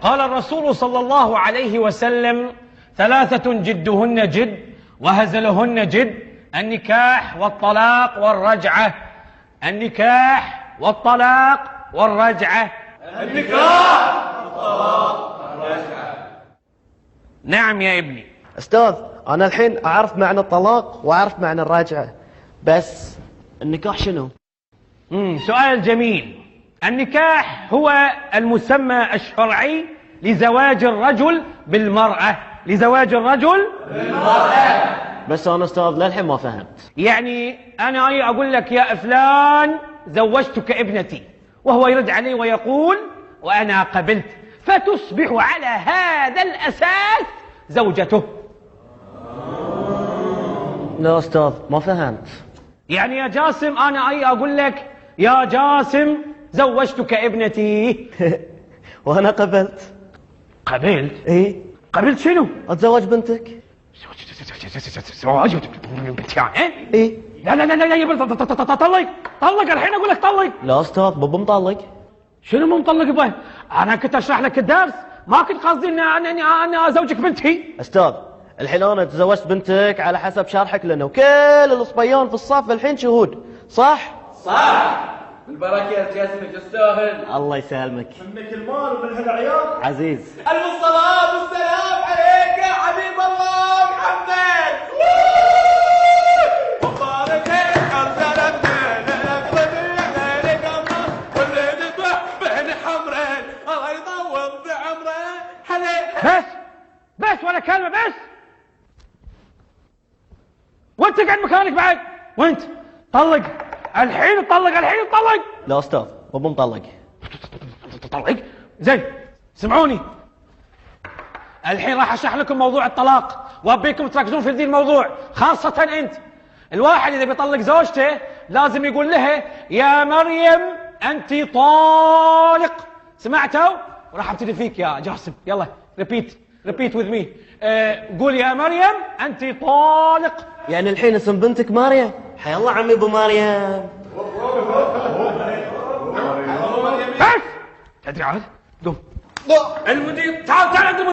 قال الرسول صلى الله عليه وسلم: ثلاثة جدهن جد وهزلهن جد: النكاح والطلاق والرجعة. النكاح والطلاق والرجعة. النكاح والطلاق والرجعة. نعم يا ابني. أستاذ، أنا الحين أعرف معنى الطلاق وأعرف معنى الرجعة، بس النكاح شنو؟ سؤال جميل. النكاح هو المسمى الشرعي لزواج الرجل بالمرأة. لزواج الرجل بالمرأة. بس أنا أستاذ للحين ما فهمت. يعني أنا أقول لك: يا فلان زوجتك ابنتي، وهو يرد علي ويقول: وأنا قبلت، فتصبح على هذا الأساس زوجته. لا أستاذ ما فهمت. يعني يا جاسم أنا أقول لك: يا جاسم زوجتك ابنتي. وأنا قبلت. قبلت؟ إيه؟ قبلت شنو؟ أتزوج بنتك. زواج بنتي يعني؟ إيه؟ لا لا لا لا يا ابن، طلق الحين أقول لك طلق. لا أستاذ بابا مطلق. شنو مو مطلق يبا؟ أنا كنت أشرح لك الدرس، ما كنت قصدي أن أزوجك بنتي. أستاذ الحين أنا تزوجت بنتك على حسب شرحك لنا، وكل الصبيان في الصف الحين شهود، صح؟ صح. بالبركة يا جاسم تستاهل. الله يسلمك. منك المال ومن هالعيال. عزيز. الصلاة والسلام عليك يا حبيب الله محمد. وبارك أرسلت لك وليك الله واللي ذبح بين حمرين الله يطول بعمره. بس ولا كلمة، بس. وانت قاعد مكانك بعد، وانت طلق الحين، طلق الحين، طلق. لا أستاذ بابا مطلق. طلق؟ زين، سمعوني الحين راح اشرح لكم موضوع الطلاق، وابيكم تركزون في ذي الموضوع، خاصة انت. الواحد اذا بيطلق زوجته لازم يقول لها: يا مريم انت طالق. سمعتوا؟ وراح ابتدي فيك يا جاسم. يلا ريبيت وذ مي. قول: يا مريم انت طالق. يعني الحين اسم بنتك مريم؟ حيا الله عمي ابو مريم. بس تدري عاد؟ قوم. المدير، تعال عند المدير.